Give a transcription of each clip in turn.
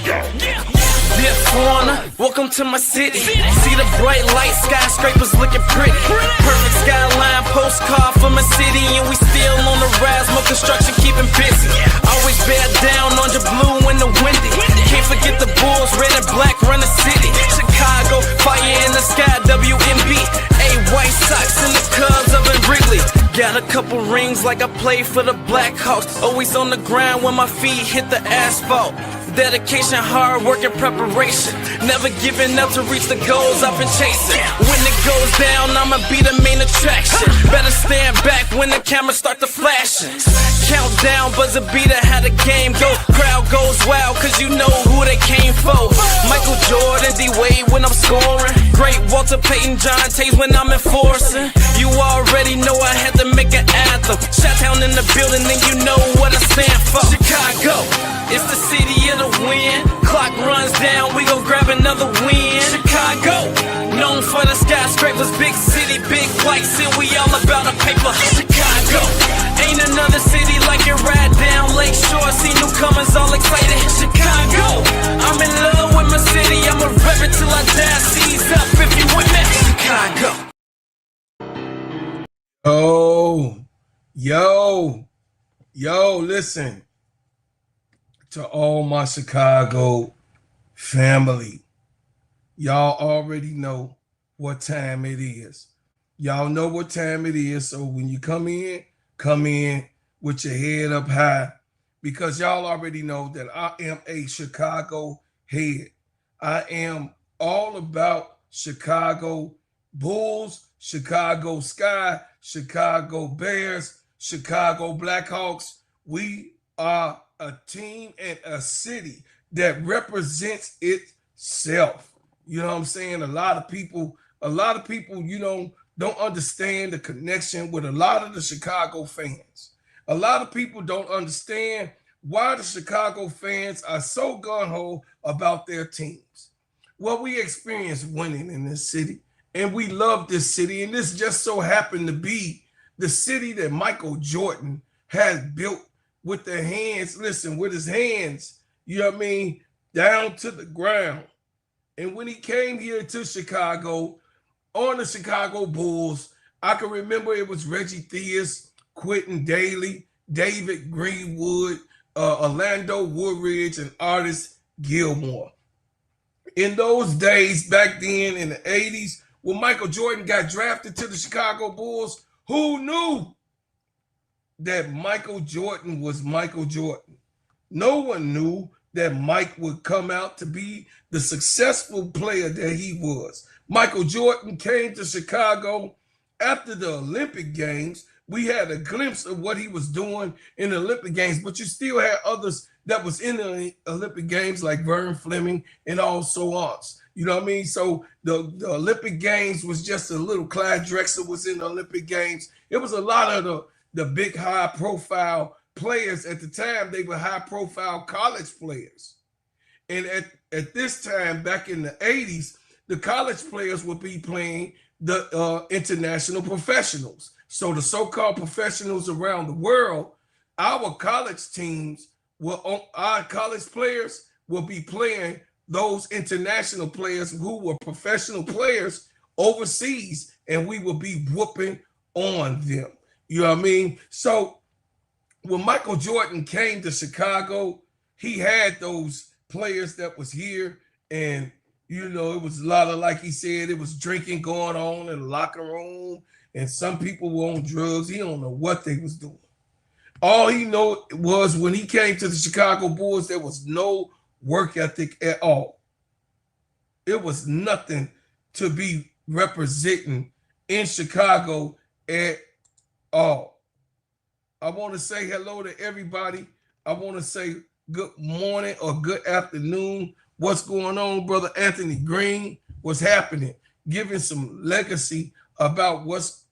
Dear foreigner, welcome to my city. See the bright light, skyscrapers looking pretty. Perfect skyline, postcard from my city, and we still on the rise, more construction keeping busy. Always bear down on your blue in the windy. Can't forget the Bulls, red and black run the city. Chicago, fire in the sky, WMB. White Sox and the Cubs up in Wrigley. Got a couple rings like I played for the Blackhawks. Always on the ground when my feet hit the asphalt. Dedication, hard work, and preparation. Never giving up to reach the goals I've been chasing. When it goes down, I'ma be the main attraction. Better stand back when the cameras start to flashing. Countdown, buzzer beater, how the game go. Crowd goes wild, cause you know who they came for. Michael Jordan, D-Wade when I'm scoring. Great Walter Payton, John Tays when I'm enforcing. You already know I had to make an anthem. Shot down in the building, and you know what I stand for. Chicago, it's the city of the win. Clock runs down, we gon' grab another win. Chicago, known for the skyscrapers, big city, big lights, and we all about the paper. Chicago, ain't another city like it right down Lakeshore. See newcomers all excited. Chicago, I'm in love with my city. I'ma rep it till I die. Seize up if you with me. Chicago. Yo, listen. To all my Chicago family, y'all already know what time it is. Y'all know what time it is. So when you come in with your head up high, because y'all already know that I am a Chicago head. I am all about Chicago Bulls, Chicago Sky, Chicago Bears, Chicago Blackhawks. We are a team and a city that represents itself. You know what I'm saying? A lot of people, you know, don't understand the connection with a lot of the Chicago fans. A lot of people don't understand why the Chicago fans are so gung-ho about their teams. Well, we experience winning in this city, and we love this city, and this just so happened to be the city that Michael Jordan has built with the hands, listen, with his hands, you know what I mean, down to the ground. And when he came here to Chicago on the Chicago Bulls, I can remember it was Reggie Theus, Quentin Daly, David Greenwood, Orlando Woodridge, and Artis Gilmore. In those days, back then in the 80s, when Michael Jordan got drafted to the Chicago Bulls, who knew that Michael Jordan was Michael Jordan? No one knew that Mike would come out to be the successful player that he was. Michael Jordan came to Chicago after the Olympic Games. We had a glimpse of what he was doing in the Olympic Games, but you still had others that was in the Olympic Games like Vern Fleming and also us. You know what I mean? So the Olympic Games was just a little. Clyde Drexler was in the Olympic Games. It was a lot of the big high-profile players at the time. They were high-profile college players. And at this time, back in the 80s, the college players would be playing the international professionals. So the so-called professionals around the world, our college teams, our college players will be playing those international players who were professional players overseas, and we will be whooping on them. You know what I mean? So when Michael Jordan came to Chicago, he had those players that was here, and you know, it was a lot of, like he said, it was drinking going on in the locker room, and some people were on drugs. He don't know what they was doing. All he know was when he came to the Chicago Bulls, there was no work ethic at all. It was nothing to be representing in Chicago at all. I want to say hello to everybody. I want to say good morning or good afternoon. What's going on, Brother Anthony Green? What's happening? Giving some legacy about what's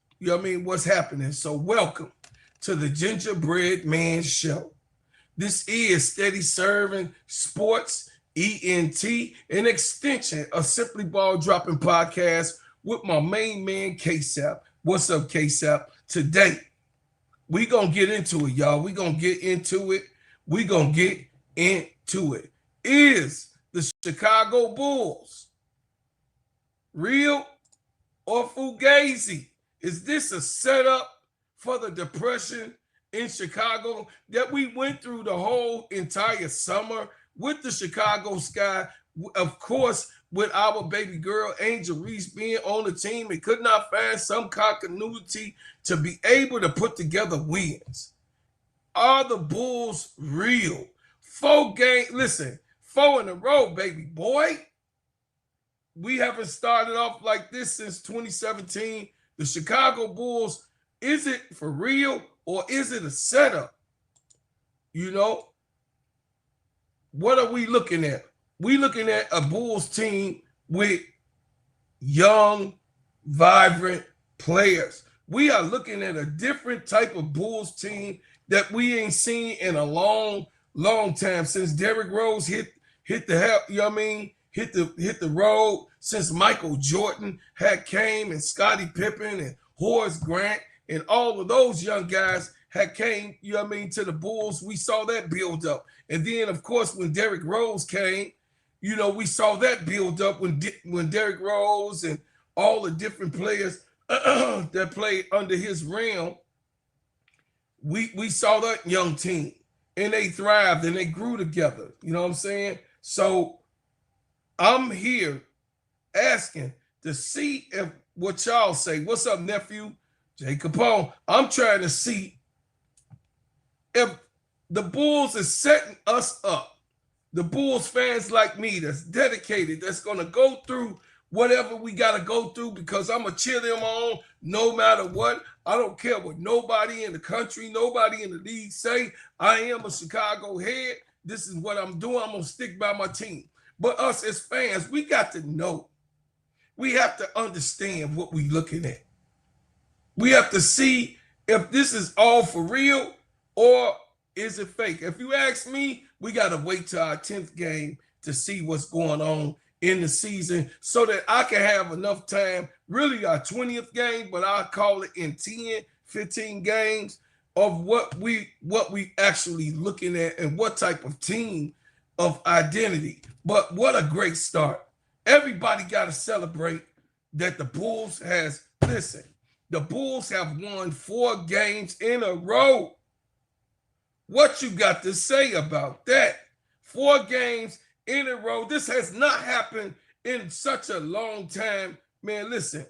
happening. So welcome to the Gingerbread Man Show. This is Steady Serving Sports, ENT, an extension of Simply Ball Dropping Podcast with my main man, KEYSHA. What's up, KEYSHA? Today, we going to get into it, y'all. We going to get into it. We going to get into it. is the Chicago Bulls real or fugazi? Is this a setup for the depression in Chicago that we went through the whole entire summer with the Chicago Sky? Of course, with our baby girl Angel Reese being on the team and could not find some continuity to be able to put together wins. Are the Bulls real? 4 games, listen, 4 in a row, baby boy. We haven't started off like this since 2017. The Chicago Bulls, is it for real or is it a setup? You know, what are we looking at? We looking at a Bulls team with young, vibrant players. We are looking at a different type of Bulls team that we ain't seen in a long time since Derrick Rose hit the hell, you know what I mean? Hit the road, since Michael Jordan had came and Scottie Pippen and Horace Grant and all of those young guys had came, you know what I mean, to the Bulls. We saw that build up. And then, of course, when Derrick Rose came, you know, we saw that build up when Derrick Rose and all the different players that played under his realm. We saw that young team and they thrived and they grew together. You know what I'm saying? So I'm here asking to see if what y'all say. What's up, nephew? Jay Capone. I'm trying to see if the Bulls is setting us up. The Bulls fans like me that's dedicated, that's going to go through whatever we got to go through because I'm going to cheer them on no matter what. I don't care what nobody in the country, nobody in the league say. I am a Chicago head. This is what I'm doing. I'm going to stick by my team. But us as fans, we got to know. We have to understand what we're looking at. We have to see if this is all for real or is it fake. If you ask me, we got to wait till our 10th game to see what's going on in the season so that I can have enough time, really our 20th game, but I'll call it in 10, 15 games of what we actually looking at and what type of team of identity. But what a great start. Everybody got to celebrate that the Bulls has, listen, the Bulls have won 4 games in a row. What you got to say about that? 4 games in a row. This has not happened in such a long time. Man, listen.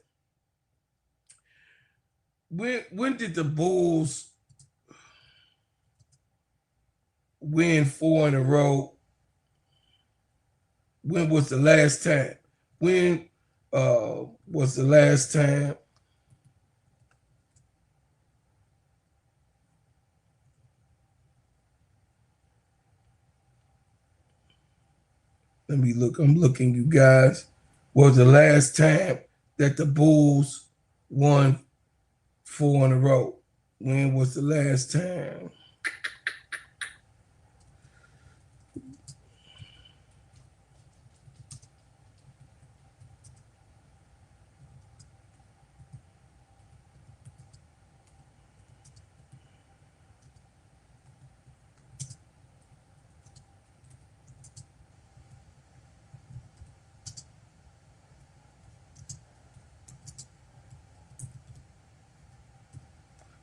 When did the Bulls win 4 in a row? When was the last time? When was the last time? Let me look. I'm looking, you guys. Was the last time that the Bulls won 4 in a row? When was the last time?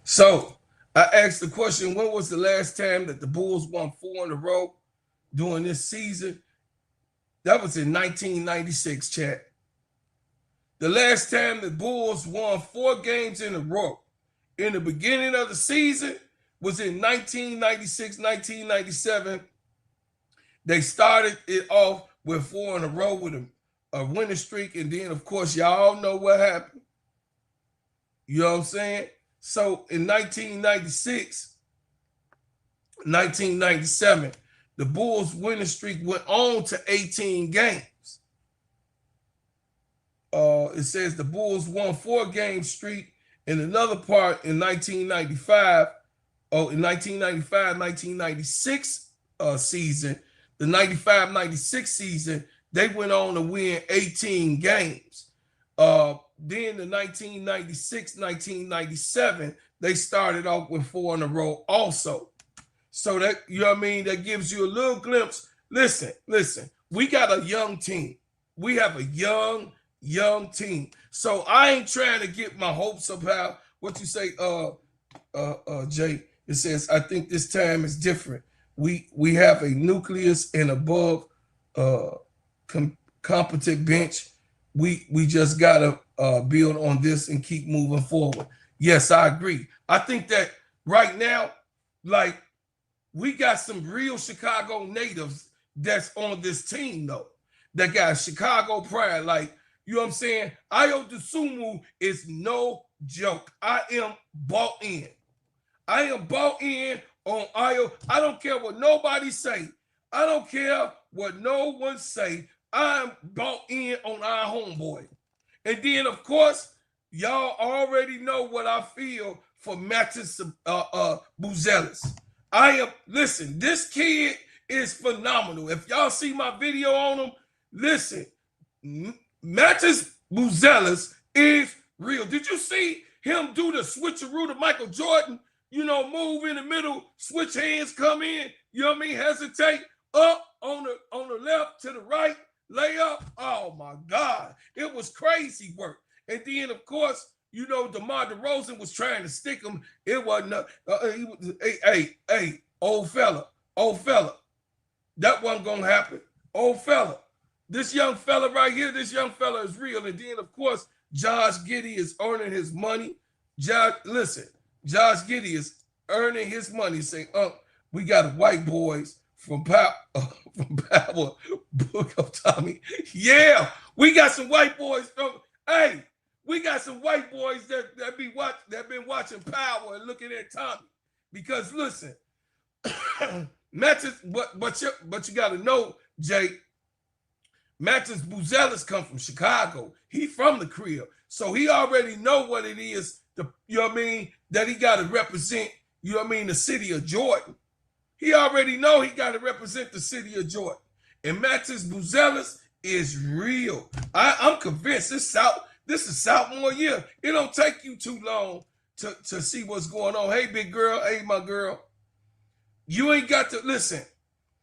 So I asked the question, when was the last time that the Bulls won 4 in a row during this season? That was in 1996, chat. The last time the Bulls won 4 games in a row in the beginning of the season was in 1996, 1997. They started it off with 4 in a row with a winning streak. And then, of course, y'all know what happened. You know what I'm saying? So in 1996, 1997, the Bulls' winning streak went on to 18 games. It says the Bulls won 4-game streak in another part in 1995. Oh, in 1995, 1996 season, the 95-96 season, they went on to win 18 games. Then the 1996-1997, they started off with 4 in a row also. So that, you know what I mean, that gives you a little glimpse listen. We got a young team. We have a young team. So I ain't trying to get my hopes up how what you say, Jay. It says, I think this time is different. We have a nucleus and above competent bench. We just gotta build on this and keep moving forward. Yes, I agree. I think that right now, like, we got some real Chicago natives that's on this team, though, that got Chicago pride. Like, you know what I'm saying? Ayo Dosunmu is no joke. I am bought in. I am bought in on Ayo. I don't care what nobody say. I don't care what no one say. I'm bought in on our homeboy. And then, of course, y'all already know what I feel for Mattis Buzelis. Listen, this kid is phenomenal. If y'all see my video on him, listen, Mattis Buzelis is real. Did you see him do the switcheroo to Michael Jordan? You know, move in the middle, switch hands, come in, you know what I mean? Hesitate, up on the left to the right, lay up. Oh my God, it was crazy work. And then, of course, you know, DeMar DeRozan was trying to stick him. It wasn't. Hey, old fella, that wasn't gonna happen. Old fella, this young fella right here, this young fella is real. And then, of course, Josh Giddey is earning his money. Josh Giddey is earning his money. Saying, we got white boys from Power, Book of Tommy. Yeah, we got some white boys from. Hey. We got some white boys that been watching Power and looking at Tommy. Because listen, Mattis, but you gotta know, Jay, Mattis Buzelis come from Chicago. He from the crib. So he already know what it is, you know what I mean, that he gotta represent, you know what I mean, the city of Jordan. He already know he gotta represent the city of Jordan. And Mattis Buzelis is real. I'm convinced this is sophomore year. It don't take you too long to see what's going on. Hey, big girl. Hey, my girl. You ain't got to listen.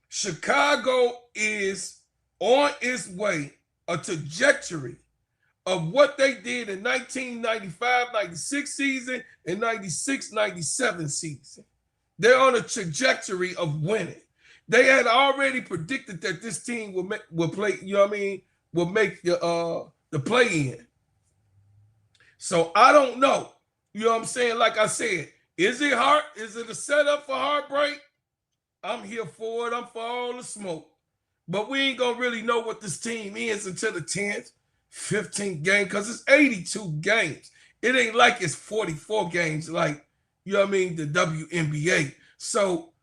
Chicago is on its way, a trajectory of what they did in 1995-96 season and 96-97 season. They're on a trajectory of winning. They had already predicted that this team will play, you know what I mean, will make the play-in. So I don't know. You know what I'm saying? Like I said, is it hard? Is it a setup for heartbreak? I'm here for it. I'm for all the smoke. But we ain't going to really know what this team is until the 10th, 15th game, because it's 82 games. It ain't like it's 44 games like, you know what I mean, the WNBA. So,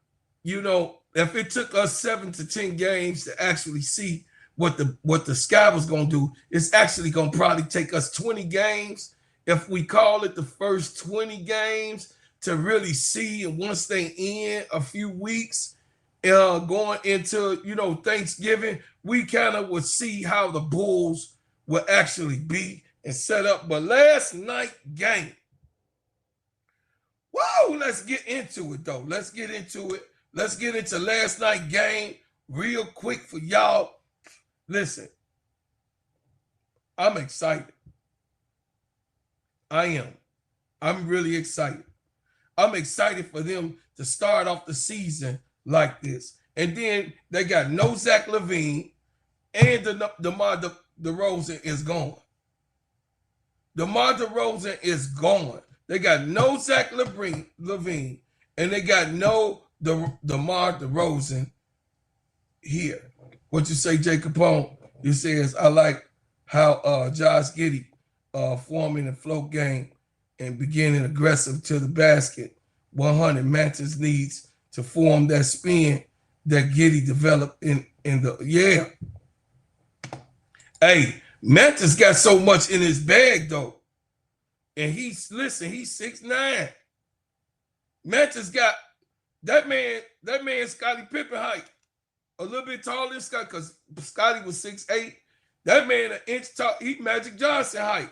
you know, if it took us 7 to 10 games to actually see what the sky was going to do, it's actually going to probably take us 20 games. If we call it the first 20 games to really see, and once they in a few weeks, going into, you know, Thanksgiving, we kind of would see how the Bulls will actually be and set up. But last night game, whoa, let's get into it though. Let's get into it. Let's get into last night game real quick for y'all. Listen, I'm excited. I am. I'm really excited. I'm excited for them to start off the season like this. And then they got no Zach LaVine, and DeMar DeRozan is gone. DeMar DeRozan is gone. They got no Zach LaVine, and they got no DeMar DeRozan here. What you say, Jay Capone? You says, I like how Josh Giddey forming the float game and beginning aggressive to the basket. 100 Mantis needs to form that spin that Giddey developed in the, yeah. Hey, Mantis got so much in his bag though. And he's 6'9". Mantis got that man Scottie Pippen height. A little bit taller than Scottie, because Scottie was 6'8". That man an inch tall, he Magic Johnson height.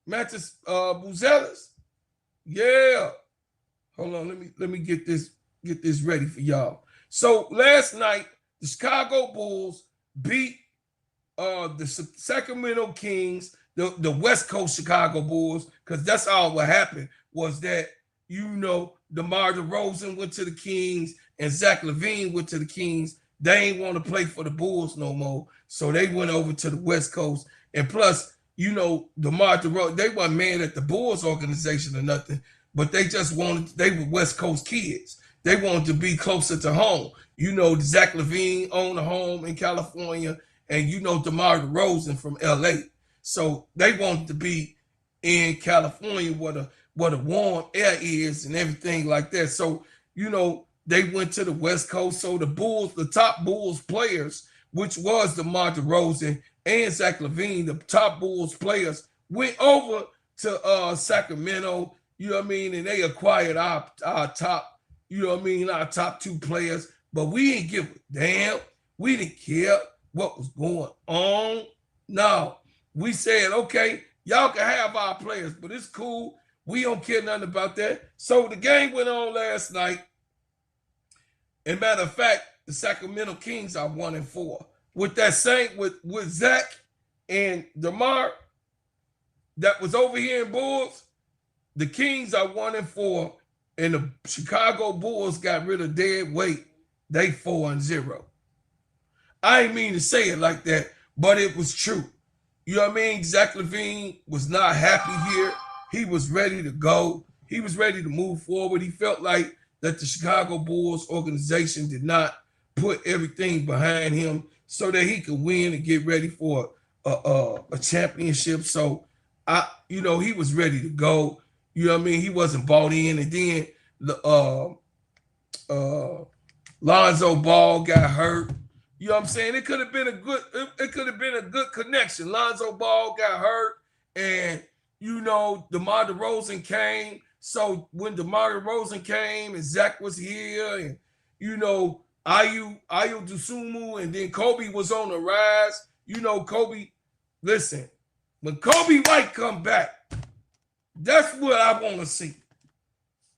Mattis Buzelis. Yeah. Hold on, let me get this ready for y'all. So last night, the Chicago Bulls beat the Sacramento Kings, the West Coast Chicago Bulls, because that's all what happened was that, you know, DeMar DeRozan went to the Kings and Zach LaVine went to the Kings. They ain't want to play for the Bulls no more, so they went over to the West Coast. And plus, you know, DeMar DeRozan, they weren't mad at the Bulls organization or nothing, but they just wanted, they were West Coast kids. They wanted to be closer to home. You know, Zach LaVine owned a home in California, and you know DeMar DeRozan from LA. So they wanted to be in California where the warm air is and everything like that. So, you know, they went to the West Coast. So the Bulls, the top Bulls players, which was DeMar DeRozan and Zach LaVine, the top Bulls players, went over to Sacramento, you know what I mean? And they acquired our top, you know what I mean, our top two players. But we didn't give a damn. We didn't care what was going on. No, we said, okay, y'all can have our players, but it's cool. We don't care nothing about that. So the game went on last night. And matter of fact, the Sacramento Kings are 1-4. With that same, with Zach and DeMar that was over here in Bulls, the Kings are 1-4, and the Chicago Bulls got rid of dead weight. They 4-0. I ain't mean to say it like that, but it was true. You know what I mean? Zach LaVine was not happy here. He was ready to go. He was ready to move forward. He felt like that the Chicago Bulls organization did not put everything behind him so that he could win and get ready for a championship. So, you know, he was ready to go. You know what I mean? He wasn't bought in. And then the Lonzo Ball got hurt. You know what I'm saying? It could have been a good connection. Lonzo Ball got hurt, and you know, DeMar DeRozan came. So when DeMar DeRozan came and Zach was here, and you know, Ayu Dosunmu, and then Kobe was on the rise. You know, Kobe, listen, when Kobe White come back, that's what I want to see.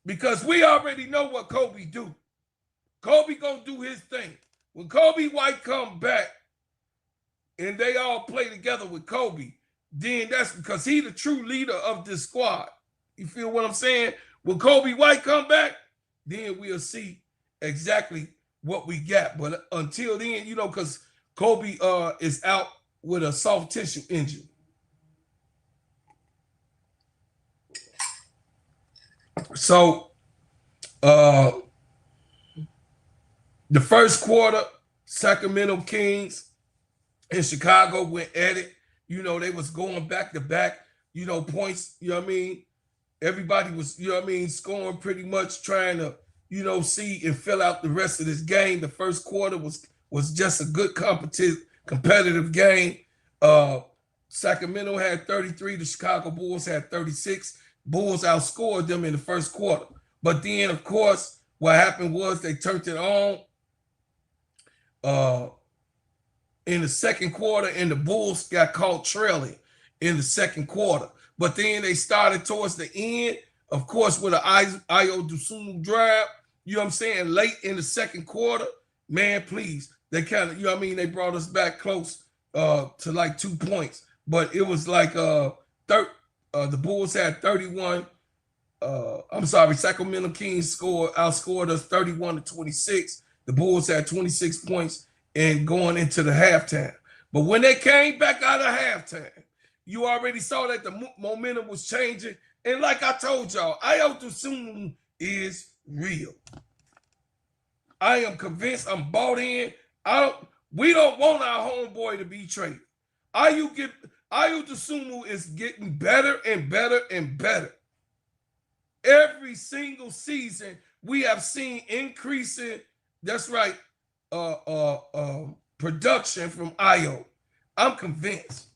Because we already know what Kobe do. Kobe gonna do his thing. When Kobe White come back and they all play together with Kobe, then that's because he the true leader of this squad. You feel what I'm saying? When Kobe White come back, then we'll see exactly what we got. But until then, you know, because Kobe is out with a soft tissue injury. So the first quarter, Sacramento Kings and Chicago went at it. You know, they was going back to back, you know, points, you know what I mean? Everybody was, you know what I mean, scoring pretty much, trying to, you know, see and fill out the rest of this game. The first quarter was just a good competitive game. Sacramento had 33, the Chicago Bulls had 36. Bulls outscored them in the first quarter. But then, of course, what happened was they turned it on in the second quarter, and the Bulls got caught trailing in the second quarter. But then they started towards the end, of course, with an Ayo Dosunmu drive, you know what I'm saying, late in the second quarter. Man, please, they kind of, you know what I mean, they brought us back close to like 2 points. But it was like the Bulls had 31. Sacramento Kings outscored us 31-26. The Bulls had 26 points and going into the halftime. But when they came back out of halftime, you already saw that the momentum was changing. And like I told y'all, Ayo Dosunmu is real. I am convinced, I'm bought in. We don't want our homeboy to be traded. Ayo Dosunmu is getting better and better and better. Every single season, we have seen increasing, that's right, production from Ayo. I'm convinced.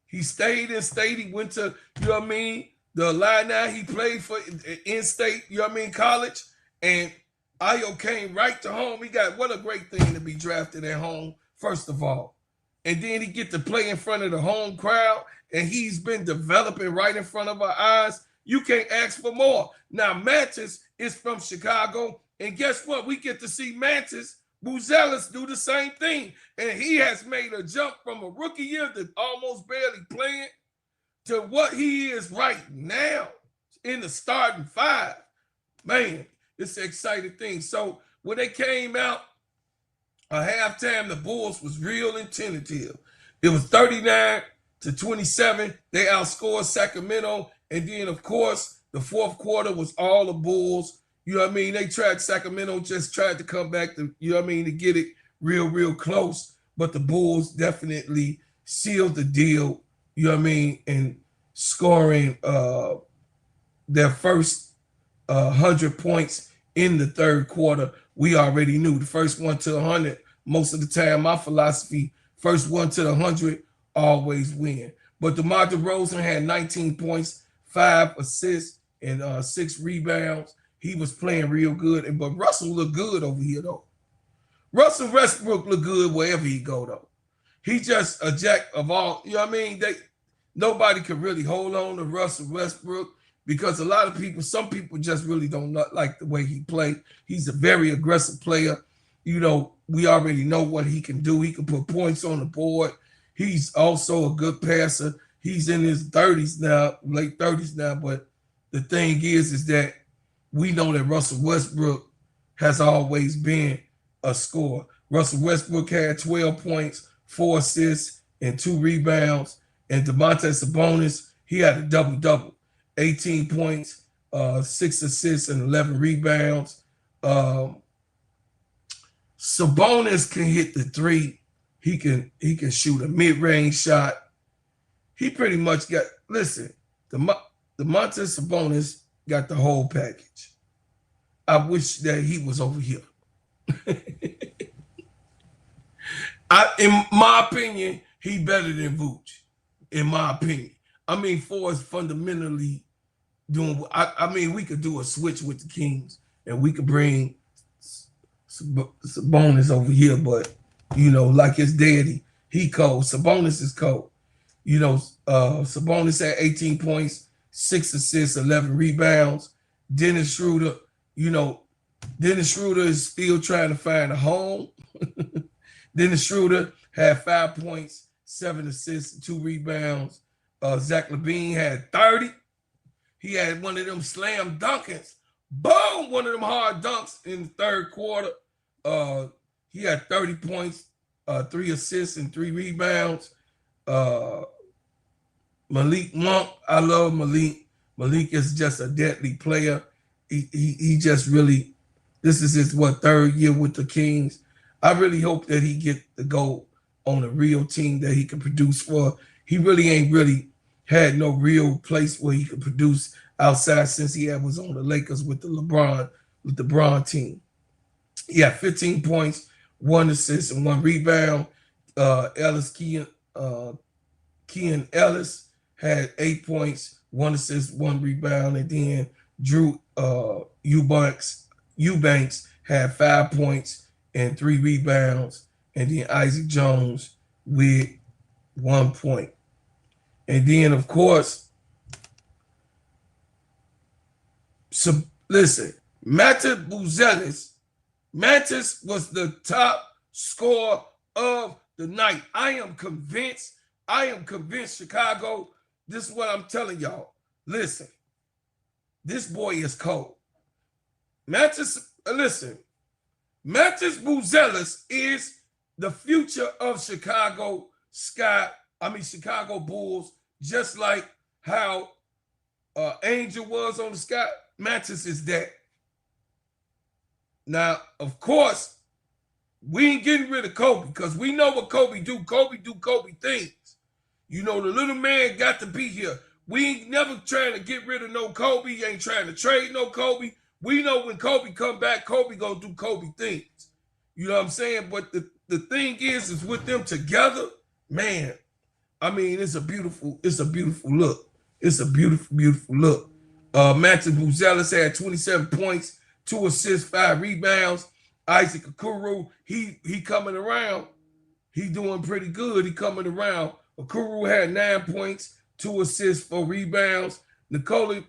He stayed in state. He went to, you know what I mean, the Illini. He played for in-state, you know what I mean, college. And Ayo came right to home. He got, what a great thing to be drafted at home, first of all. And then he get to play in front of the home crowd. And he's been developing right in front of our eyes. You can't ask for more. Now, Mantis is from Chicago. And guess what? We get to see Mantis Buzelis do the same thing. And he has made a jump from a rookie year to almost barely playing to what he is right now in the starting five. Man, it's an exciting thing. So when they came out at halftime, the Bulls was real and tentative. It was 39-27. They outscored Sacramento. And then, of course, the fourth quarter was all the Bulls. You know what I mean? They tried, Sacramento just tried to come back to, you know what I mean, to get it real close. But the Bulls definitely sealed the deal, you know what I mean, and scoring their first 100 points in the third quarter. We already knew the first one to 100. Most of the time, my philosophy, first one to the 100, always win. But DeMar DeRozan had 19 points, 5 assists, and 6 rebounds. He was playing real good. But Russell looked good over here, though. Russell Westbrook looked good wherever he go, though. He just a jack of all, you know what I mean? Nobody can really hold on to Russell Westbrook because a lot of people, some people just really don't like the way he played. He's a very aggressive player. You know, we already know what he can do. He can put points on the board. He's also a good passer. He's in his 30s now, late 30s now. But the thing is that we know that Russell Westbrook has always been a scorer. Russell Westbrook had 12 points, 4 assists, and 2 rebounds. And Domantas Sabonis, he had a double-double, 18 points, 6 assists, and 11 rebounds. Sabonis can hit the three. He can shoot a mid-range shot. He pretty much got, listen, Domantas Sabonis got the whole package. I wish that he was over here. In my opinion, he better than Vooch. In my opinion, I mean, for us fundamentally doing, I mean, we could do a switch with the Kings and we could bring Sabonis over here, but you know, like his daddy, he cold. Sabonis is cold. You know, Sabonis had 18 points, 6 assists, 11 rebounds. Dennis Schroeder, you know, Dennis Schroeder is still trying to find a home. Dennis Schroeder had 5 points, 7 assists, 2 rebounds. Zach LaVine had 30. He had one of them slam dunkers. Boom! One of them hard dunks in the third quarter. He had 30 points, 3 assists, and 3 rebounds. Malik Monk, I love Malik. Malik is just a deadly player. He just really, this is his, third year with the Kings. I really hope that he get the goal on a real team that he can produce for. He really ain't really had no real place where he could produce outside since he was on the Lakers with the LeBron team. He had 15 points, 1 assist, and 1 rebound. Kean Ellis had 8 points, 1 assist, 1 rebound, and then Drew Eubanks had 5 points and 3 rebounds, and then Isaac Jones with 1 point. And then, of course, so listen, Mantis was the top scorer of the night. I am convinced, Chicago, this is what I'm telling y'all. Listen, this boy is cold. Mantis Buzelis is the future of Chicago Bulls, just like how Angel was on the Sky. Mantis is that. Now, of course, we ain't getting rid of Kobe because we know what Kobe do. Kobe do Kobe things. You know, the little man got to be here. We ain't never trying to get rid of no Kobe. Ain't trying to trade no Kobe. We know when Kobe come back, Kobe gonna do Kobe things. You know what I'm saying? But the thing is with them together, man, I mean, it's a beautiful look. It's a beautiful look. Mantis Buzelis had 27 points, 2 assists, 5 rebounds. Isaac Okoro, he coming around. He doing pretty good. He coming around. Okoro had 9 points, 2 assists, 4 rebounds. Nikola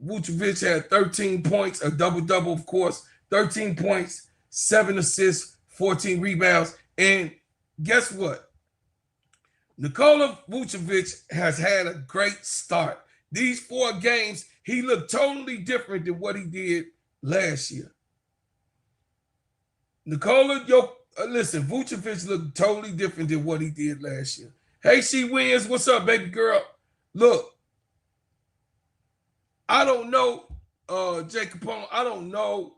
Vucevic had 13 points, a double-double, of course. 13 points, 7 assists, 14 rebounds. And guess what? Nikola Vucevic has had a great start. These 4 games, he looked totally different than what he did last year. Listen, Vucevic looked totally different than what he did last year. Hey, she wins. What's up, baby girl? Look, I don't know, Jay Capone. I don't know.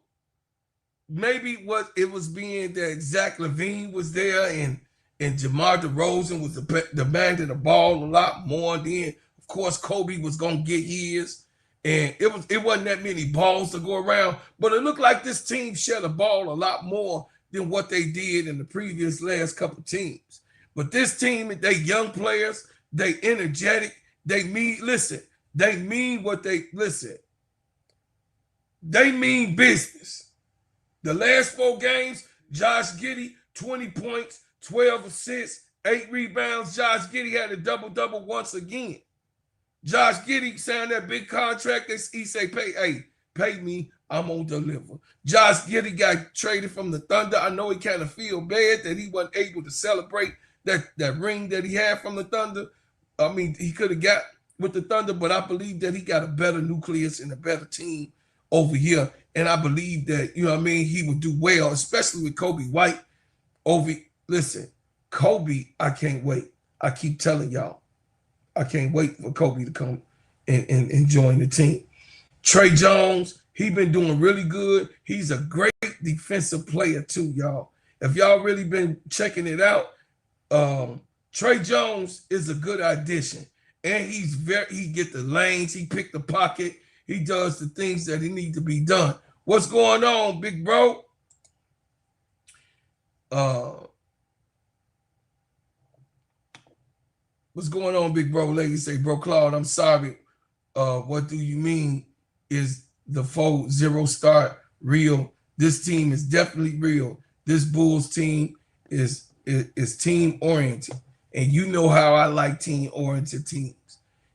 Maybe what it was being that Zach LaVine was there and DeMar DeRozan was demanding the ball a lot more. And then, of course, Kobe was gonna get his, and it wasn't that many balls to go around. But it looked like this team shared the ball a lot more than what they did in the previous last couple teams. But this team, they young players, they energetic, they mean business. The last 4 games, Josh Giddey, 20 points, 12 assists, 8 rebounds. Josh Giddey had a double-double once again. Josh Giddey signed that big contract. He said, pay me, I'm going to deliver. Josh Giddey got traded from the Thunder. I know he kind of feel bad that he wasn't able to celebrate that ring that he had from the Thunder. I mean, he could have got with the Thunder, but I believe that he got a better nucleus and a better team over here. And I believe that, he would do well, especially with Kobe White. Listen, Kobe, I can't wait. I keep telling y'all, I can't wait for Kobe to come and join the team. Trey Jones, he been doing really good. He's a great defensive player too, y'all. If y'all really been checking it out, Trey Jones is a good addition. And he get the lanes, he pick the pocket, he does the things that he need to be done. What's going on, big bro? What's going on, big bro? Ladies say, bro, Claude, I'm sorry. What do you mean? Is the 4-0 start real? This team is definitely real. This Bulls team is team oriented, and you know how I like team oriented teams.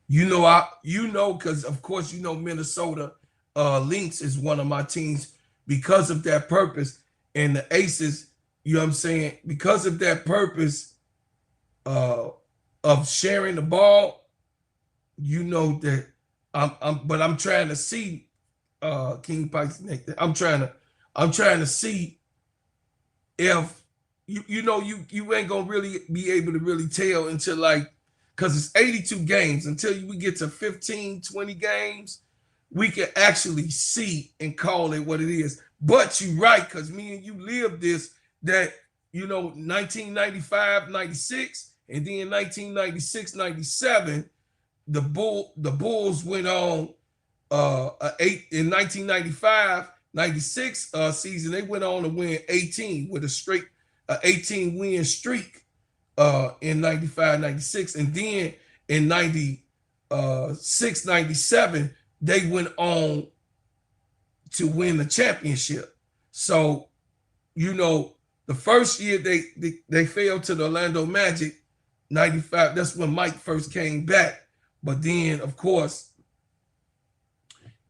Because of course Minnesota Lynx is one of my teams because of that purpose, and the Aces, because of that purpose of sharing the ball, that I'm trying to see King Pikes Neck. I'm trying to see if you ain't gonna really be able to really tell until because it's 82 games. Until we get to 15, 20 games, we can actually see and call it what it is. But you're right, because me and you lived this, that 1995, 96, and then 1996, 97, the Bulls went on in 1995, 96 season. They went on to win 18 with a straight 18 win streak in 95, 96, and then in 96, 97 they went on to win the championship. So the first year they failed to the Orlando Magic, 95. That's when Mike first came back. But then, of course,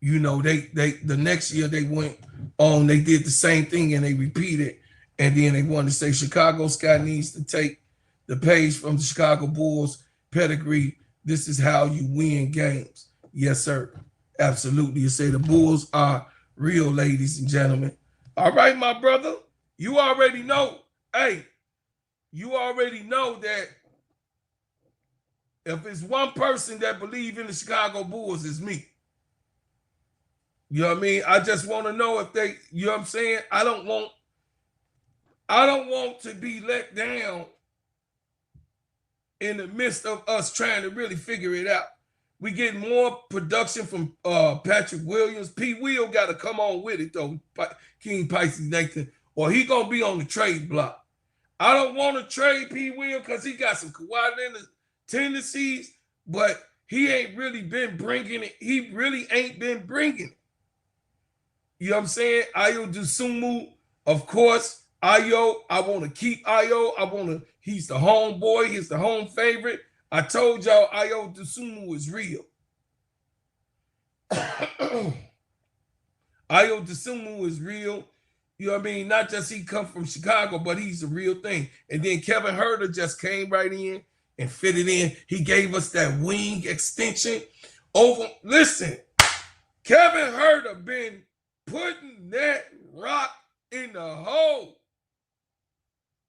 the next year they went on. They did the same thing and they repeated. And then they wanted to say Chicago Sky needs to take the page from the Chicago Bulls pedigree. This is how you win games. Yes, sir. Absolutely. You say the Bulls are real, ladies and gentlemen. All right, my brother. You already know. Hey, you already know that if it's one person that believes in the Chicago Bulls, it's me. You know what I mean? I just want to know if they, you know what I'm saying? I don't want to be let down in the midst of us trying to really figure it out. We get more production from Patrick Williams. P. Will got to come on with it, though, King Pisces Nathan, or he going to be on the trade block. I don't want to trade P. Will because he got some Kawhi Leonard tendencies, but he ain't really been bringing it. He really ain't been bringing it. You know what I'm saying? Ayo Dosunmu, of course. Ayo, I want to keep Ayo. He's the homeboy. He's the home favorite. I told y'all Ayo Dosunmu is real. Ayo Dosunmu is real. You know what I mean? Not just he come from Chicago, but he's the real thing. And then Kevin Huerter just came right in and fitted in. He gave us that wing extension. Listen, Kevin Huerter been putting that rock in the hole.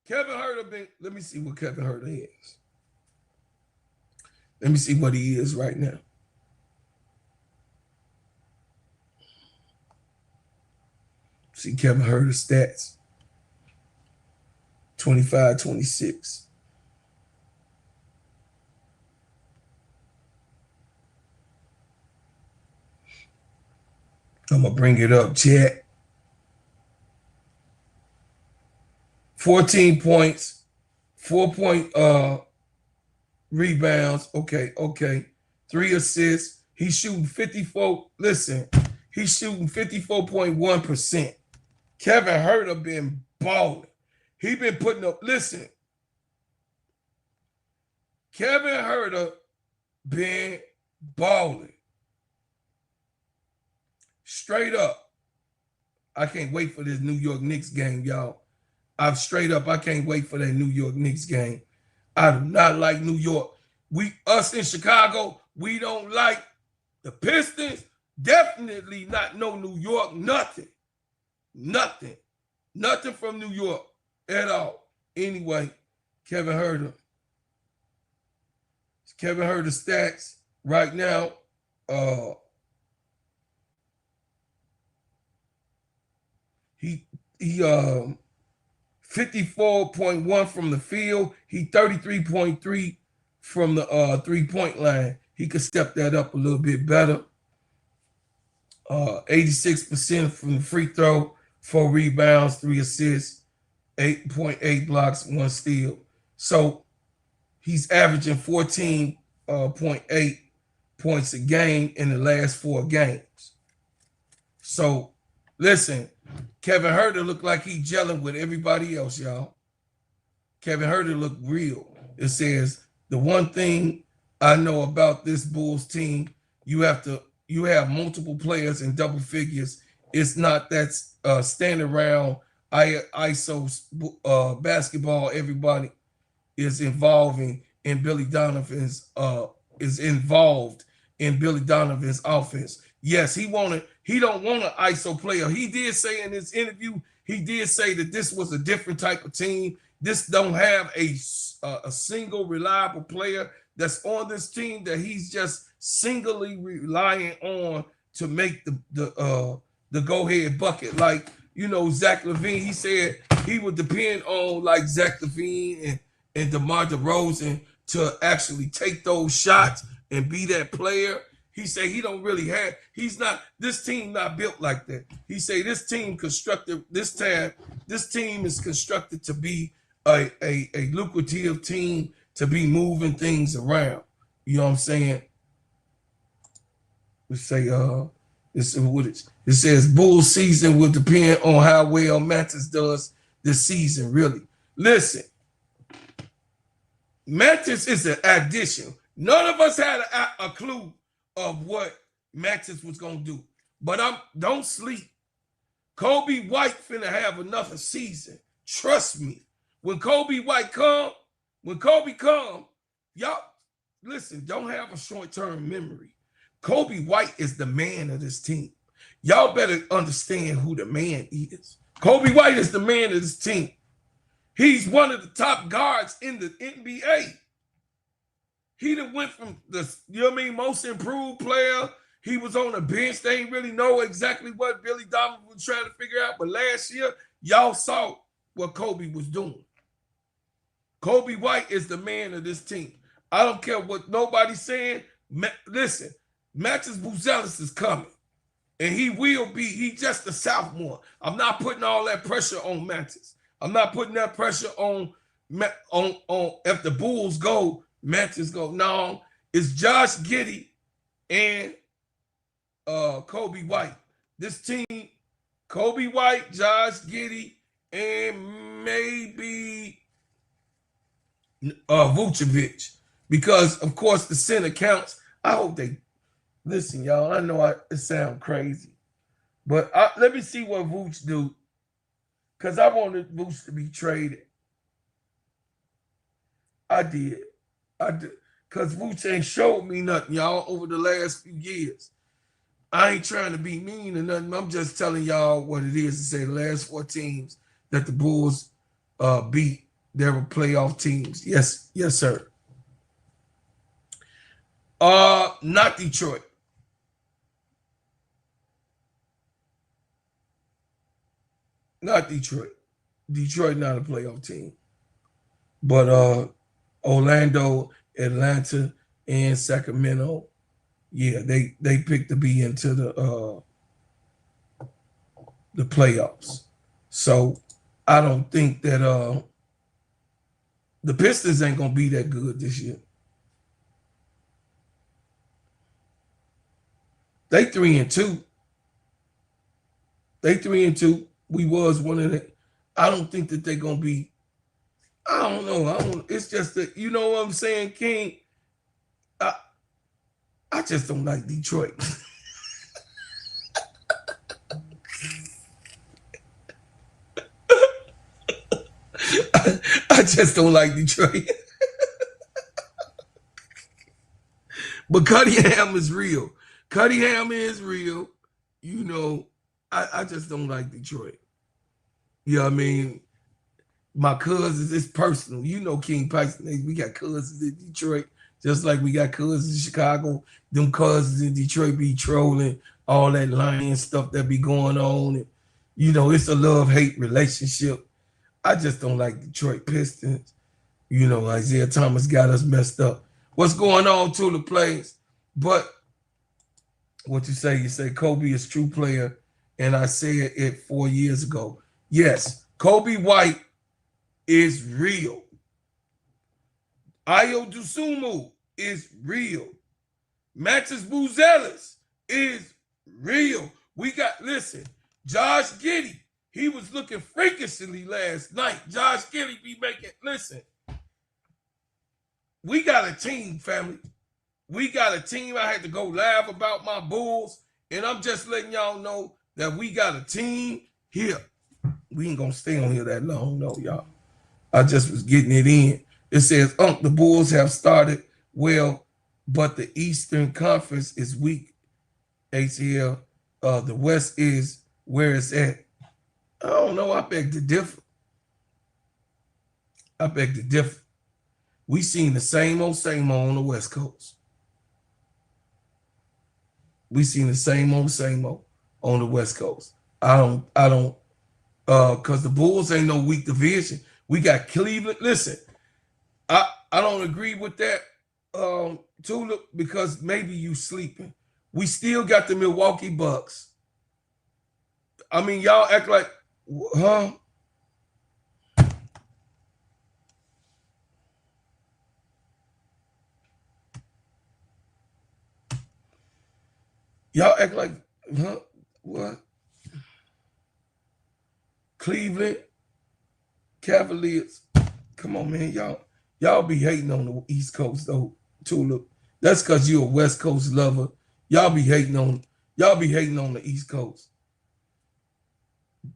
Kevin Huerter been, let me see what Kevin Huerter is. Let me see what he is right now. See Kevin Huerter's stats. 25-26. I'm gonna bring it up, chat. 14 points, 4 rebounds. Okay. 3 assists. He's shooting 54. Listen, he's shooting 54.1%. Kevin Huerter been balling. He been putting up. Listen, Kevin Huerter been balling. Straight up. I can't wait for this New York Knicks game, y'all. I can't wait for that New York Knicks game. I do not like New York. Us in Chicago, we don't like the Pistons. Definitely not no New York, nothing. Nothing from New York at all. Anyway, Kevin Huerter. Kevin Huerter stats right now. He 54.1 from the field. He 33.3 from the 3-point line. He could step that up a little bit better. 86% from the free throw, 4 rebounds, 3 assists, 8.8 blocks, 1 steal. So he's averaging 14.8 points a game in the last 4 games. So listen, Kevin Huerter looked like he gelling with everybody else, y'all. Kevin Huerter looked real. It says, the one thing I know about this Bulls team, you have multiple players in double figures. It's not that stand around ISO basketball. Everybody is involving in Billy Donovan's offense. Yes, he don't want an ISO player. He did say in his interview, he did say that this was a different type of team. This don't have a single reliable player that's on this team that he's just singly relying on to make the go-ahead bucket. Like, Zach LaVine, he said he would depend on like Zach LaVine and DeMar DeRozan to actually take those shots and be that player. He said he don't really have, this team not built like that. He said this team is constructed to be a lucrative team, to be moving things around. You know what I'm saying? We say, it says Bulls season will depend on how well Mantis does this season, really. Listen, Mantis is an addition. None of us had a clue of what Mantis was going to do. But don't sleep. Kobe White finna have another season. Trust me. When Kobe come, y'all, listen, don't have a short-term memory. Kobe White is the man of this team. Y'all better understand who the man is. Kobe White is the man of this team. He's one of the top guards in the NBA. He done went from the, most improved player. He was on the bench. They didn't really know exactly what Billy Donovan was trying to figure out. But last year, y'all saw what Kobe was doing. Kobe White is the man of this team. I don't care what nobody's saying. Listen, Mattis Buzelis is coming. And he's just a sophomore. I'm not putting all that pressure on Mattis. I'm not putting that pressure on if the Bulls go, Mantis go. No, it's Josh Giddey and Kobe White. This team, Kobe White, Josh Giddey, and maybe Vucevic. Because, of course, the center counts. I hope they listen, y'all. I know it sounds crazy. But let me see what Vuce do Because I wanted Boots to be traded. I did. Because Boots ain't showed me nothing, y'all, over the last few years. I ain't trying to be mean or nothing. I'm just telling y'all what it is to say the last 4 teams that the Bulls beat, they were playoff teams. Yes, sir. Not Detroit. Not Detroit. Detroit not a playoff team. But Orlando, Atlanta, and Sacramento, yeah, they picked to be into the playoffs. So I don't think that the Pistons ain't gonna be that good this year. They 3-2. They 3-2. We was one of the. I don't think that they're gonna be. I don't know. It's just that, you know what I'm saying, King. I just don't like Detroit. I just don't like Detroit. But Cunningham is real. Cunningham is real. You know, I just don't like Detroit. You know what I mean? My cousins, it's personal. You know, King Python, we got cousins in Detroit, just like we got cousins in Chicago. Them cousins in Detroit be trolling, all that lying stuff that be going on. And, you know, it's a love-hate relationship. I just don't like Detroit Pistons. You know, Isaiah Thomas got us messed up. What's going on to the players? But what you say Kobe is true player, and I said it 4 years ago. Yes, Kobe White is real. Ayo Dosunmu is real. Mattis Buzelis is real. We got, listen, Josh Giddey, he was looking freakishly last night. Josh Giddey be making, listen, we got a team, family. We got a team. I had to go live about my Bulls, and I'm just letting y'all know that we got a team here. We ain't gonna stay on here that long, no, y'all. I just was getting it in. It says, the Bulls have started well, but the Eastern Conference is weak. ACL, the West is where it's at. I don't know. I beg to differ. We seen the same old on the West Coast. We seen the same old on the West Coast. I don't, because the Bulls ain't no weak division. We got Cleveland. Listen, I don't agree with that, Tulip, because maybe you sleeping. We still got the Milwaukee Bucks. I mean, y'all act like, huh? Y'all act like, huh? What? Cleveland Cavaliers. Come on, man. Y'all be hating on the East Coast, though, Tulip. That's because you're a West Coast lover. Y'all be hating on the East Coast.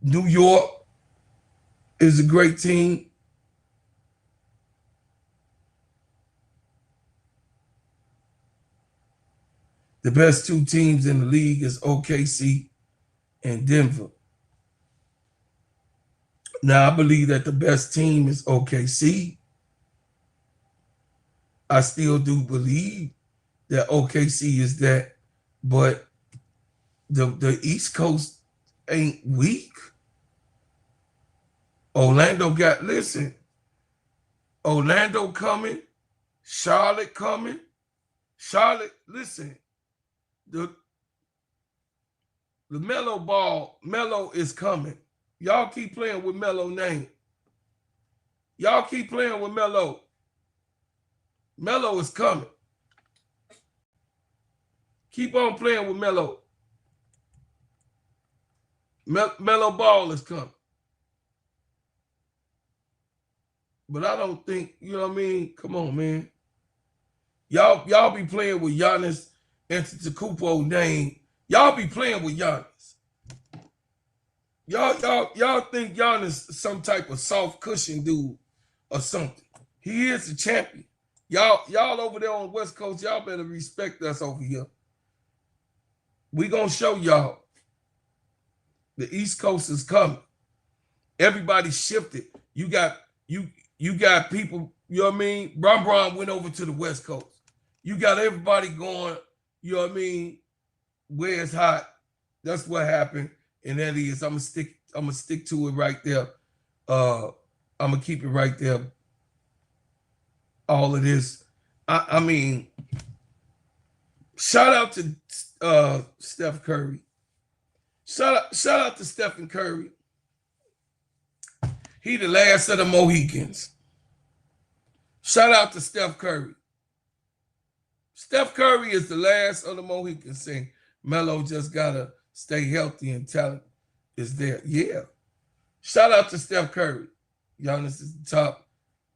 New York is a great team. The best 2 teams in the league is OKC and Denver. Now, I believe that the best team is OKC. I still do believe that OKC is that, but the East Coast ain't weak. Orlando coming, Charlotte coming. Charlotte, listen, the Melo is coming. Y'all keep playing with Melo name. Y'all keep playing with Melo. Melo is coming. Keep on playing with Melo. Melo Ball is coming. But I don't think, you know what I mean? Come on, man. Y'all be playing with Giannis Antetokounmpo name. Y'all be playing with Giannis. Y'all think Giannis some type of soft cushion dude or something. He is the champion. Y'all over there on the West Coast, y'all better respect us over here. We gonna show y'all. The East Coast is coming. Everybody shifted. You got people, you know what I mean? Bron went over to the West Coast. You got everybody going, you know what I mean, where it's hot. That's what happened. And that is, I'm gonna stick to it right there. I'm gonna keep it right there. All of this. I mean, shout out to Steph Curry. Shout out to Stephen Curry. He the last of the Mohicans. Shout out to Steph Curry. Steph Curry is the last of the Mohicans saying Melo just gotta stay healthy and talent is there. Yeah. Shout out to Steph Curry. Giannis is the top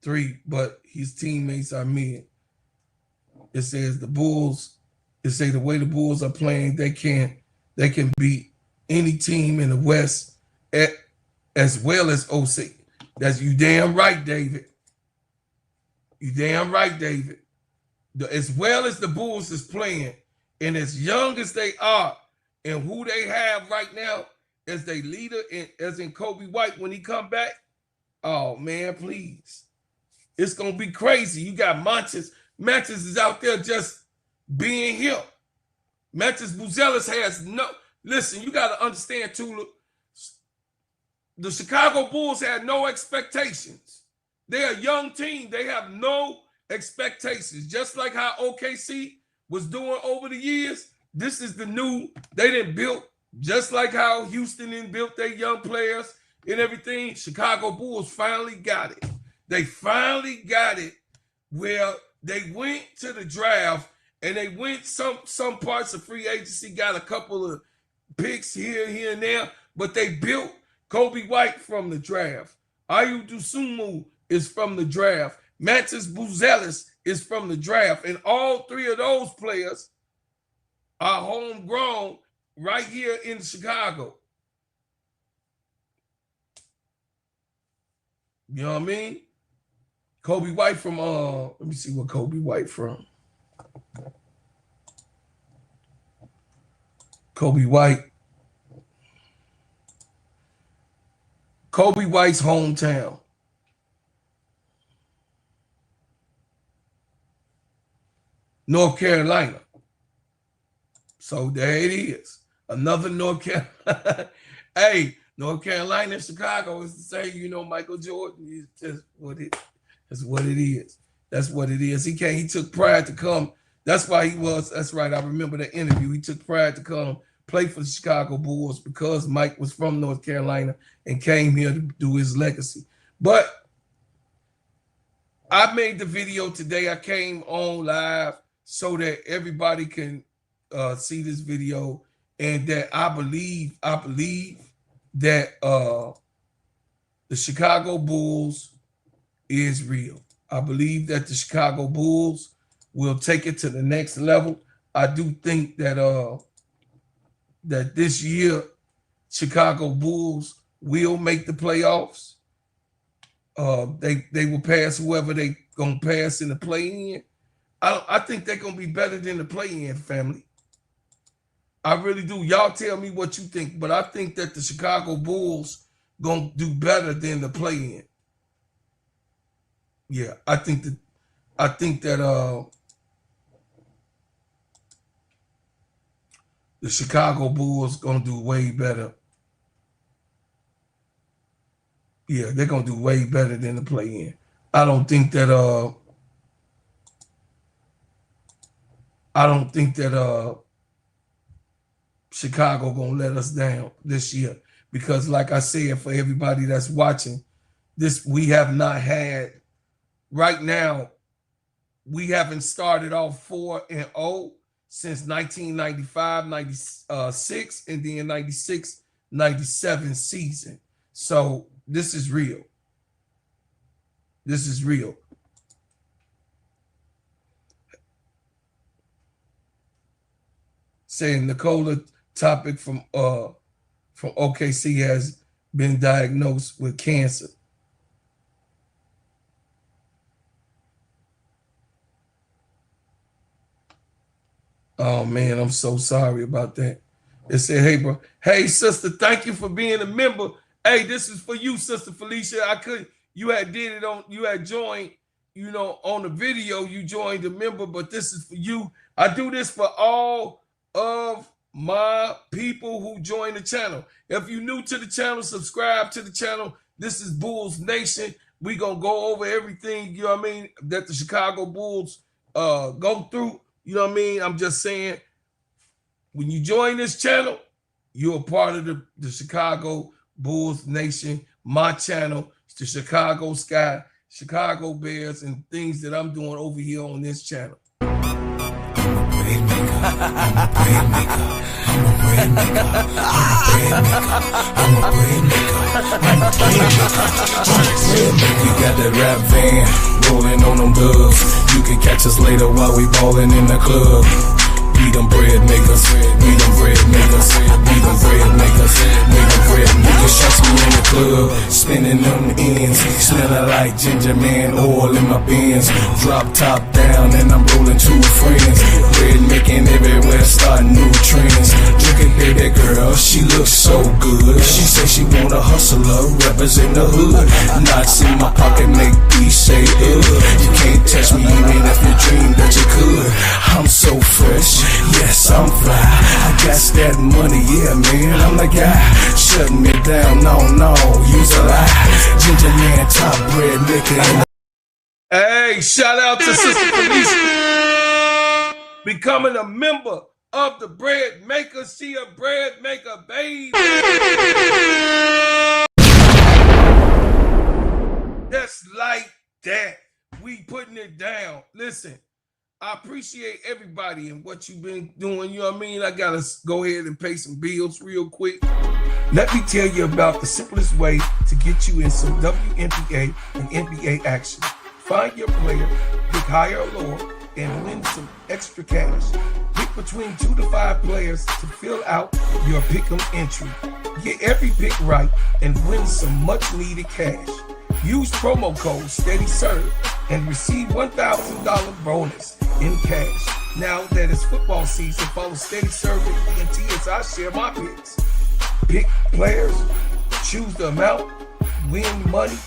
3, but his teammates are men. It says the Bulls, it say the way the Bulls are playing, they can beat any team in the West as well as OC. That's you damn right, David. You damn right, David. As well as the Bulls is playing, and as young as they are, and who they have right now as their leader, as in Kobe White when he come back, oh man, please. It's gonna be crazy. You got Mantis. Mantis is out there just being him. Mantis Buzelis has no, listen, you gotta understand too, the Chicago Bulls had no expectations. They're a young team. They have no expectations. Just like how OKC was doing over the years, this is the new, they didn't build, just like how Houston didn't built their young players and everything, Chicago Bulls finally got it. They finally got it where they went to the draft and they went some parts of free agency, got a couple of picks here and there, but they built Kobe White from the draft. Ayu Dosunmu is from the draft. Mantis Buzelis is from the draft. And all 3 of those players are homegrown right here in Chicago. You know what I mean? Kobe White from, let me see what Kobe White from. Kobe White's hometown. North Carolina. So there it is. Another North Carolina. Hey, North Carolina and Chicago is the same. You know, Michael Jordan is just what it is. That's what it is. That's what it is. He took pride to come. That's why he was. That's right. I remember the interview. He took pride to come play for the Chicago Bulls because Mike was from North Carolina and came here to do his legacy. But I made the video today. I came on live so that everybody can see this video, and that I believe that the Chicago Bulls is real. I believe that the Chicago Bulls will take it to the next level. I do think that that this year Chicago Bulls will make the playoffs. They will pass whoever they gonna pass in the play-in. I think they're gonna be better than the play-in, family. I really do. Y'all tell me what you think, but I think that the Chicago Bulls gonna do better than the play-in. Yeah, I think that the Chicago Bulls gonna do way better. Yeah, they're gonna do way better than the play-in. I don't think that Chicago gonna let us down this year, because like I said, for everybody that's watching this, we have not had, right now, we haven't started off 4-0 since 1995, 96, and then 96, 97 season. So this is real. This is real. Saying Nicola Topic from OKC has been diagnosed with cancer. Oh man, I'm so sorry about that. It said, hey bro, hey sister, thank you for being a member. Hey, this is for you, Sister Felicia. You had joined, on the video, you joined a member, but this is for you. I do this for all of my people who join the channel. If you're new to the channel, subscribe to the channel. This is Bulls Nation. We gonna go over everything, that the Chicago Bulls go through. You know what I mean? I'm just saying, when you join this channel, you're a part of the Chicago Bulls Nation, my channel, the Chicago Sky, Chicago Bears, and things that I'm doing over here on this channel. We got that rap van rolling on them dubs. You can catch us later while we ballin' in the club. We them bread makers, we them bread makers, we them bread makers, we them bread makers. Shots me in the club, spinning them ends, smelling like ginger man oil in my bins. Drop top down and I'm rolling two friends. Bread making everywhere, starting new trends. Look at baby girl, she looks so good. She say she want a hustler, represent the hood. Knots in my pocket make peace say You can't touch me even if you dream that you could. I'm so fresh. Yes, I'm fly. I got that money, yeah, man. I'm the guy. Shutting me down, no, use a lie. Ginger man, top bread maker. Hey, shout out to Sister Felicia. Becoming a member of the Bread Maker. She a bread maker, baby. Just like that. We putting it down. Listen. I appreciate everybody and what you've been doing. You know what I mean? I gotta go ahead and pay some bills real quick. Let me tell you about the simplest way to get you in some WNBA and NBA action. Find your player, pick higher or lower, and win some extra cash. Pick between 2 to 5 players to fill out your pick'em entry. Get every pick right and win some much needed cash. Use promo code STEADYSERV and receive $1,000 bonus in cash. Now that it's football season, follow STEADYSERV and ENT as I share my picks. Pick players, choose the amount, win money,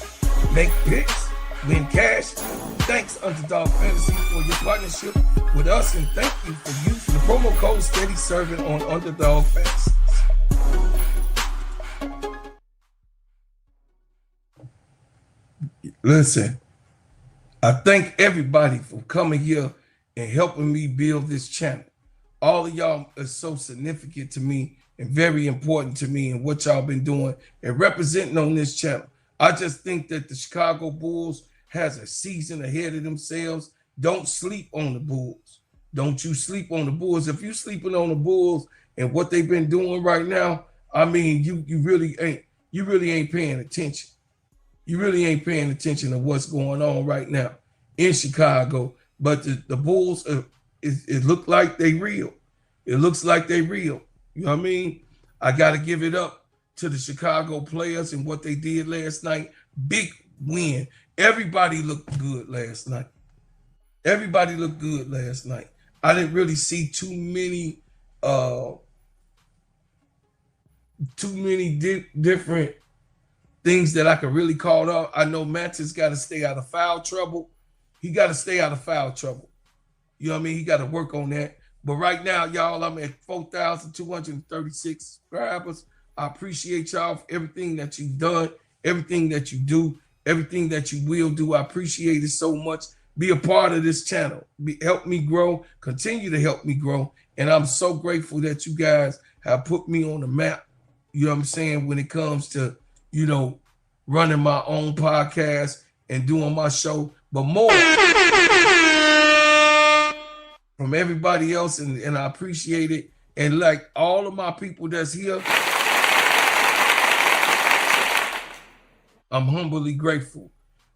make picks, win cash. Thanks, Underdog Fantasy, for your partnership with us, and thank you for using the promo code STEADYSERV on Underdog Fantasy. Listen, I thank everybody for coming here and helping me build this channel. All of y'all are so significant to me and very important to me and what y'all been doing and representing on this channel. I just think that the Chicago Bulls has a season ahead of themselves. Don't sleep on the Bulls. Don't you sleep on the Bulls. If you sleeping on the Bulls and what they've been doing right now, I mean, you really ain't paying attention. You really ain't paying attention to what's going on right now in Chicago. But the Bulls, it look like they real. It looks like they real. You know what I mean? I got to give it up to the Chicago players and what they did last night. Big win. Everybody looked good last night. Everybody looked good last night. I didn't really see too many different things that I could really call out. I know Mantis got to stay out of foul trouble. He got to stay out of foul trouble. You know what I mean? He got to work on that. But right now, y'all, I'm at 4,236 subscribers. I appreciate y'all for everything that you've done, everything that you do, everything that you will do. I appreciate it so much. Be a part of this channel. Help me grow. Continue to help me grow. And I'm so grateful that you guys have put me on the map. You know what I'm saying? When it comes to, running my own podcast and doing my show, but more from everybody else, and I appreciate it. And like all of my people that's here, I'm humbly grateful.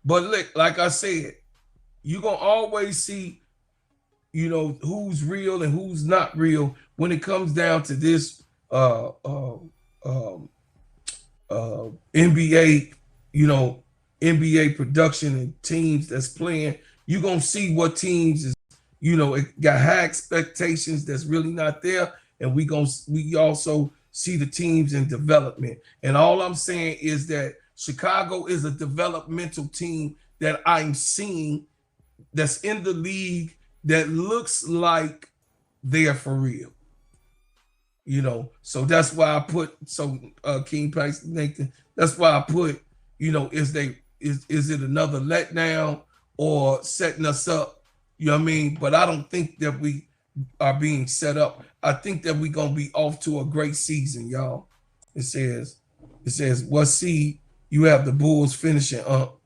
But look, like I said, you're gonna always see, who's real and who's not real when it comes down to this NBA, you know, NBA production and teams that's playing, you're gonna see what teams is, you know, it got high expectations that's really not there, and we also see the teams in development. And all I'm saying is that Chicago is a developmental team that I'm seeing that's in the league that looks like they're for real. You know, so that's why I put King Price Nathan. That's why I put, you know, is it another letdown or setting us up? You know what I mean? But I don't think that we are being set up. I think that we're gonna be off to a great season, y'all. It says, what seed you have the Bulls finishing up?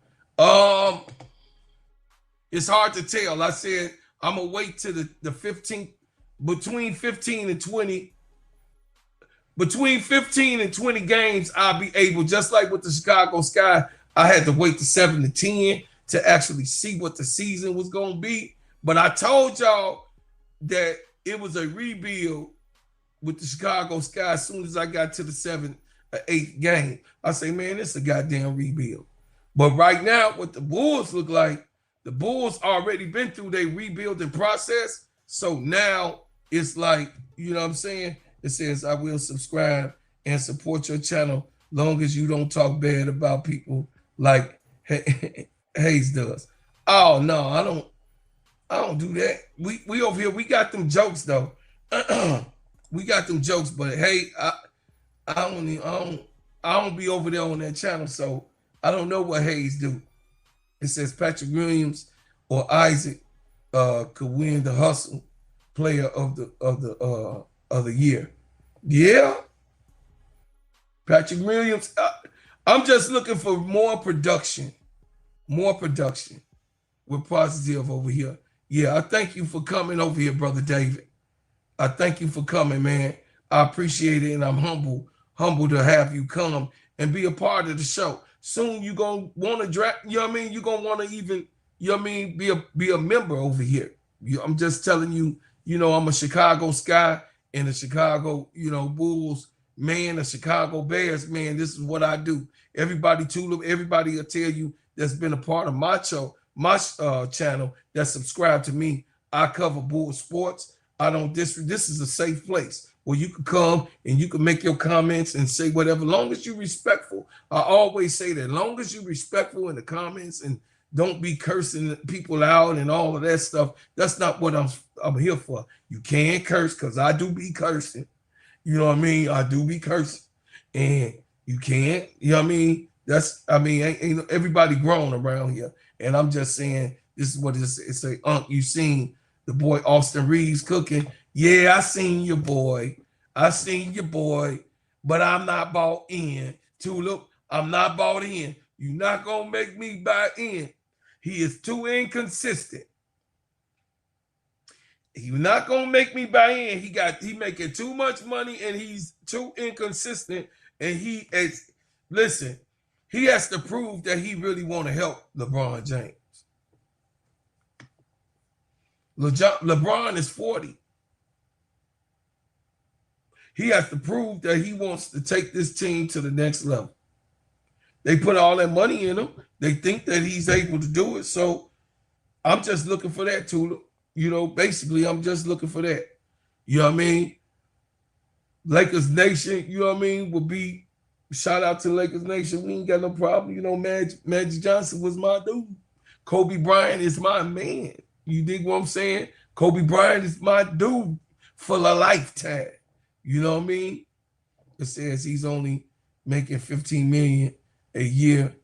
It's hard to tell. I said I'm gonna wait to the 15th, between 15 and 20. Between 15 and 20 games, I'll be able, just like with the Chicago Sky, I had to wait to 7 to 10 to actually see what the season was going to be. But I told y'all that it was a rebuild with the Chicago Sky as soon as I got to the 7th or 8th game. I say, man, it's a goddamn rebuild. But right now, what the Bulls look like, the Bulls already been through their rebuilding process. So now it's like, you know what I'm saying? It says, I will subscribe and support your channel long as you don't talk bad about people like Hayes does. Oh no, I don't do that. We over here, we got them jokes though. We got them jokes, but hey, I don't be over there on that channel, so I don't know what Hayes do. It says Patrick Williams or Isaac could win the hustle player of the year. Yeah, Patrick Williams. I'm just looking for more production with positive over here. Yeah, I thank you for coming over here, Brother David. I thank you for coming, man. I appreciate it, and I'm humble to have you come and be a part of the show. Soon you gonna want to draft, you know what I mean? You're gonna want to even, you know what I mean, be a member over here. I'm just telling you, you know, I'm a Chicago Sky and a Chicago, you know, Bulls man, a Chicago Bears man. This is what I do. Everybody will tell you that's been a part of my show, my channel, that subscribe to me. I cover Bulls sports. I don't this is a safe place where you can come and you can make your comments and say whatever, long as you're respectful. I always say that, long as you're respectful in the comments and don't be cursing people out and all of that stuff. That's not what I'm here for. You can't curse, because I do be cursing. You know what I mean? I do be cursing. And you can't, you know what I mean? Ain't everybody grown around here. And I'm just saying, this is what it's a you seen the boy Austin Reeves cooking. Yeah, I seen your boy, but I'm not bought in. Tulip, I'm not bought in. You're not gonna make me buy in. He is too inconsistent. He's not gonna make me buy in. He making too much money and he's too inconsistent. And he has to prove that he really want to help LeBron James. LeBron is 40. He has to prove that he wants to take this team to the next level. They put all that money in him. They think that he's able to do it. So I'm just looking for that, Tula. You know, basically, I'm just looking for that. You know what I mean? Lakers Nation, you know what I mean, will be, shout out to Lakers Nation. We ain't got no problem. You know, Magic Johnson was my dude. Kobe Bryant is my man. You dig what I'm saying? Kobe Bryant is my dude for a lifetime. You know what I mean? It says he's only making $15 million a year.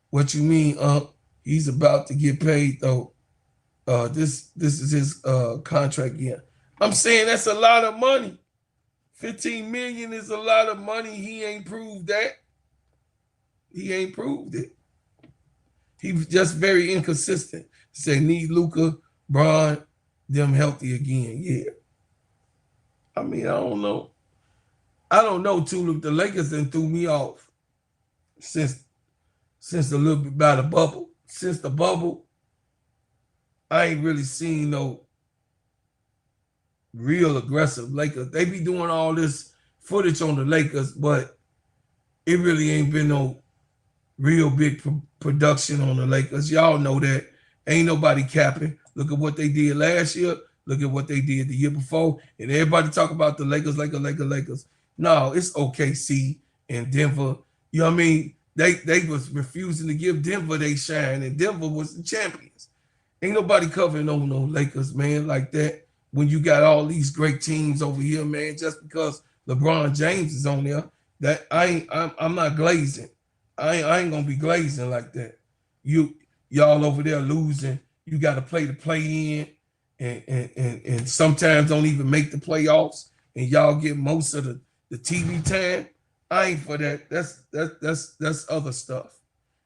What you mean, he's about to get paid though. This is his contract year. I'm saying that's a lot of money. 15 million is a lot of money. He ain't proved that. He ain't proved it. He's just very inconsistent. Say need Luka, Bron, them healthy again. Yeah. I mean, I don't know. Tulip. The Lakers done threw me off since a little bit by the bubble. Since the bubble, I ain't really seen no real aggressive Lakers. They be doing all this footage on the Lakers, but it really ain't been no real big production on the Lakers. Y'all know that. Ain't nobody capping. Look at what they did last year. Look at what they did the year before. And everybody talk about the Lakers, Lakers. No, it's OKC and Denver. You know what I mean? They was refusing to give Denver they shine, and Denver was the champions. Ain't nobody covering on no Lakers, man, like that. When you got all these great teams over here, man, just because LeBron James is on there, that I'm not glazing. I ain't gonna be glazing like that. Y'all over there losing. You got to play the play in, and sometimes don't even make the playoffs, and y'all get most of the TV time. I ain't for that. That's other stuff.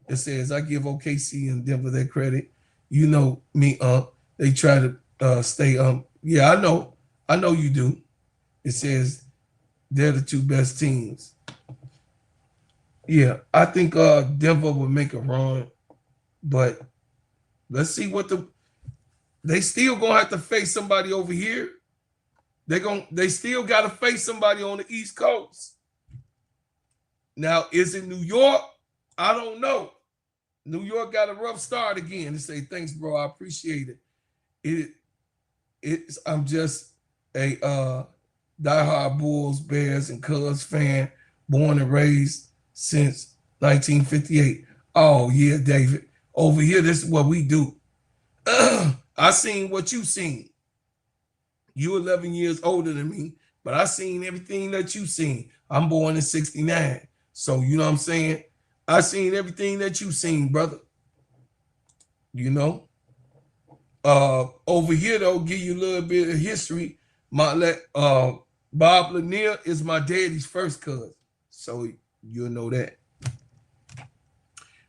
It says I give OKC and Denver their credit. You know me, they try to stay yeah, I know you do. It says they're the two best teams. Yeah, I think Denver will make a run, but let's see what they still gonna have to face somebody over here. They still gotta face somebody on the East Coast. Now, is it New York? I don't know. New York got a rough start again. They say, thanks, bro. I appreciate it. I'm just a diehard Bulls, Bears, and Cubs fan, born and raised since 1958. Oh, yeah, David. Over here, this is what we do. I seen what you seen. You 11 years older than me, but I seen everything that you seen. I'm born in 69. So, you know what I'm saying? I seen everything that you seen, brother. You know? Over here, though, give you a little bit of history. Bob Lanier is my daddy's first cousin. So you'll know that.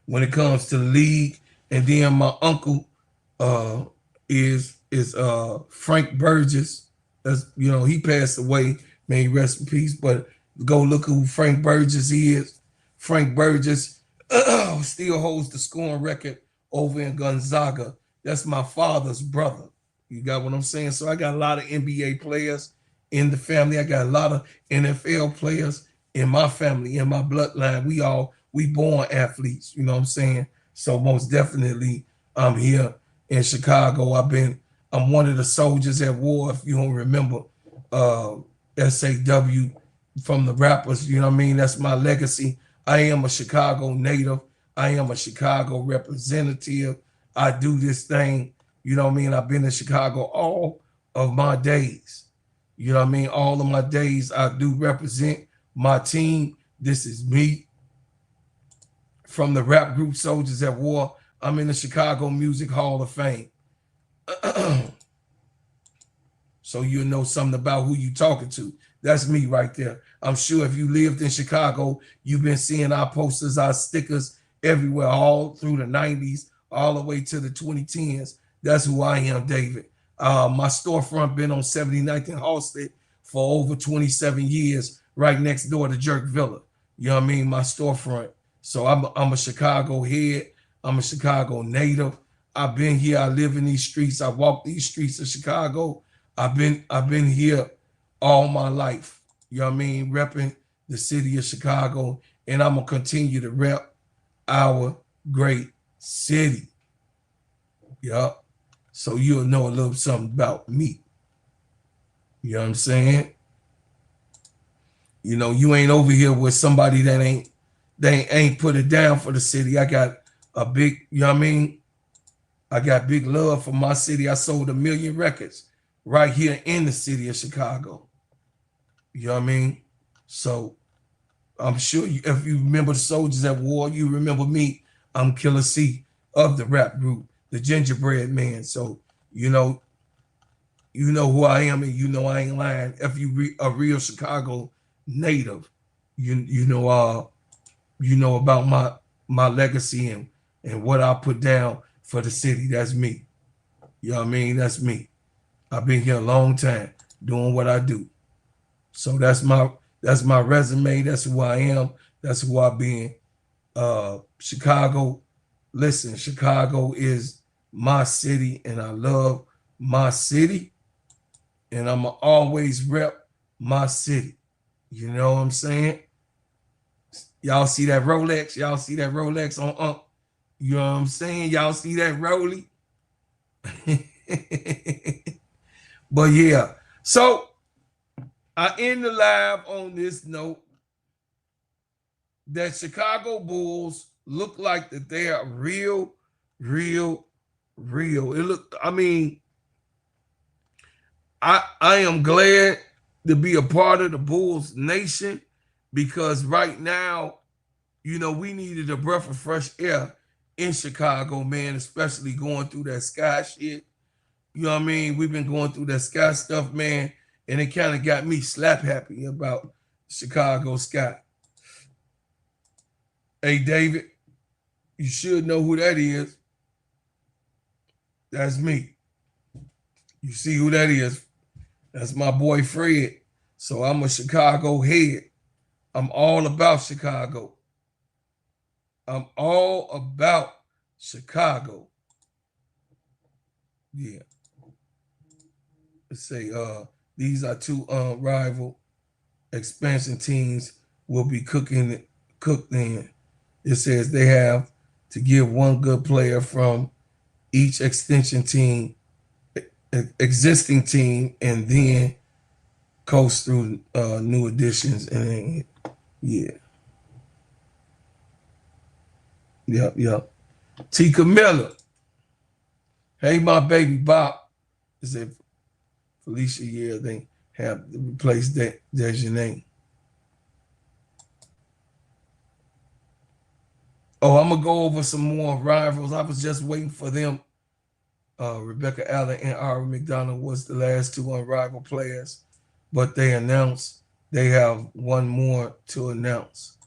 When it comes to the league, and then my uncle is Frank Burgess. That's, you know, he passed away. May he rest in peace. But go look who Frank Burgess is. Frank Burgess still holds the scoring record over in Gonzaga. That's my father's brother. You got what I'm saying? So I got a lot of NBA players in the family. I got a lot of NFL players in my family, in my bloodline. We born athletes, you know what I'm saying? So most definitely I'm here in Chicago. I'm one of the soldiers at war, if you don't remember, SAW from the rappers, you know what I mean? That's my legacy. I am a Chicago native. I am a Chicago representative. I do this thing, you know what I mean? I've been in Chicago all of my days. You know what I mean? All of my days, I do represent my team. This is me. From the rap group Soldiers at War, I'm in the Chicago Music Hall of Fame. So you know something about who you talking to. That's me right there. I'm sure if you lived in Chicago, you've been seeing our posters, our stickers everywhere, all through the 90s, all the way to the 2010s. That's who I am, David. My storefront been on 79th and Halsted for over 27 years, right next door to Jerk Villa. You know what I mean? My storefront. So I'm a Chicago head. I'm a Chicago native. I've been here. I live in these streets. I walk these streets of Chicago. I've been here all my life. You know what I mean? Repping the city of Chicago. And I'm going to continue to rep our great city. Yup. So you'll know a little something about me. You know what I'm saying? You know, you ain't over here with somebody that ain't put it down for the city. I got a big, you know what I mean? I got big love for my city. I sold 1 million records right here in the city of Chicago. You know what I mean? So I'm sure if you remember the Soldiers at War, you remember me. I'm Killer C of the rap group, the Gingerbread Man. So, you know who I am, and you know I ain't lying. If you a real Chicago native, you know about my legacy and what I put down for the city. That's me. You know what I mean? That's me. I've been here a long time doing what I do. So that's my resume. That's who I am. That's who I've been. Chicago. Listen, Chicago is my city, and I love my city, and I'm always rep my city. You know what I'm saying? Y'all see that Rolex? Y'all see that Rolex on you know what I'm saying? Y'all see that Roly? But yeah. So I end the live on this note that Chicago Bulls look like that they are real. It look, I mean, I am glad to be a part of the Bulls Nation, because right now, you know, we needed a breath of fresh air in Chicago, man, especially going through that Sky shit. You know what I mean? We've been going through that Sky stuff, man, and it kind of got me slap happy about Chicago Sky. Hey, David, you should know who that is. That's me. You see who that is? That's my boy Fred. So I'm a Chicago head. I'm all about Chicago. I'm all about Chicago. Yeah. Let's say these are two rival expansion teams will be cooked in. It says they have to give one good player from each extension team, existing team, and then coast through new additions. And then, yeah. Yep. T. Camilla. Hey, my baby Bob. Is it Felicia? Yeah, they have to replace that. There's your name. Oh, I'm going to go over some more rivals. I was just waiting for them. Rebecca Allen and Ari McDonald was the last two unrivaled players, but they announced they have one more to announce.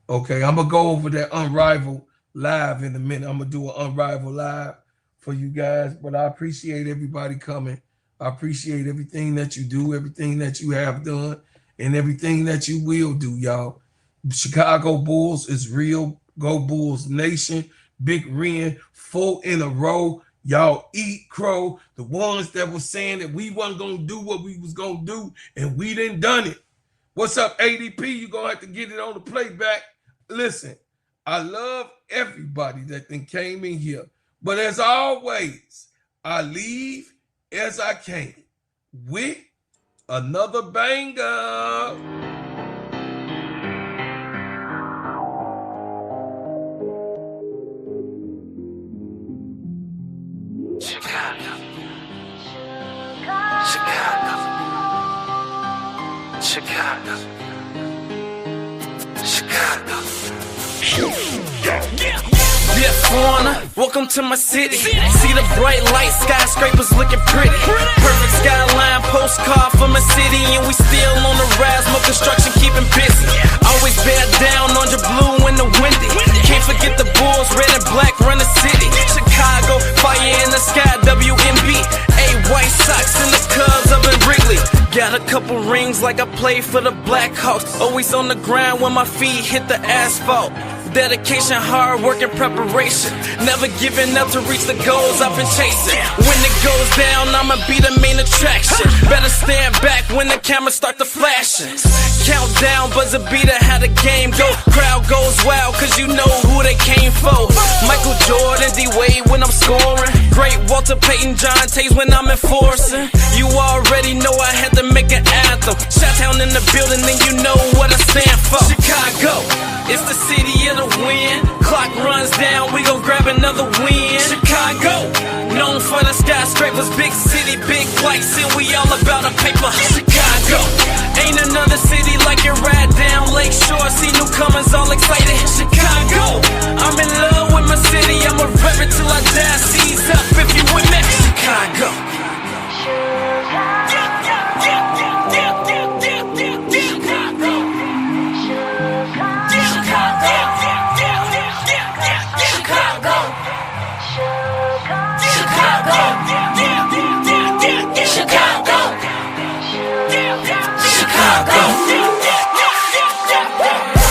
Okay, I'm going to go over that unrivaled live in a minute. I'm going to do an unrivaled live for you guys, but I appreciate everybody coming. I appreciate everything that you do, everything that you have done, and everything that you will do, y'all. Chicago Bulls is real. Go Bulls Nation. Big Ren, 4 in a row. Y'all eat crow. The ones that were saying that we wasn't going to do what we was going to do, and we didn't done it. What's up, ADP? You're going to have to get it on the playback. Listen, I love everybody that then came in here. But as always, I leave as I came with another banger. Yeah, foreigner, welcome to my city. See the bright light, skyscrapers looking pretty. Perfect skyline, postcard from a city, and we still on the rise, more construction keeping busy. Always bear down on your blue in the windy. Can't forget the Bulls, red and black run the city. Chicago, fire in the sky, WMB. A White Sox in the Cubs up in Wrigley. Got a couple rings like I played for the Blackhawks. Always on the ground when my feet hit the asphalt. Dedication, hard work, and preparation. Never giving up to reach the goals I've been chasing. When it goes down, I'ma be the main attraction. Better stand back when the cameras start to flashing. Countdown, buzzer beater, how the game go. Crowd goes wild, cause you know who they came for. Michael Jordan, D-Wade when I'm scoring. Great Walter Payton, John Tays when I'm enforcing. You already know I had to make an anthem. Chi-Town in the building, and you know what I stand for. Chicago, it's the city of the win. Clock runs down, we gon' grab another win. Chicago, known for the skyscrapers, big city, big lights, and we all about a paper. Chicago, ain't another city like it. Right down Lakeshore, see newcomers all excited.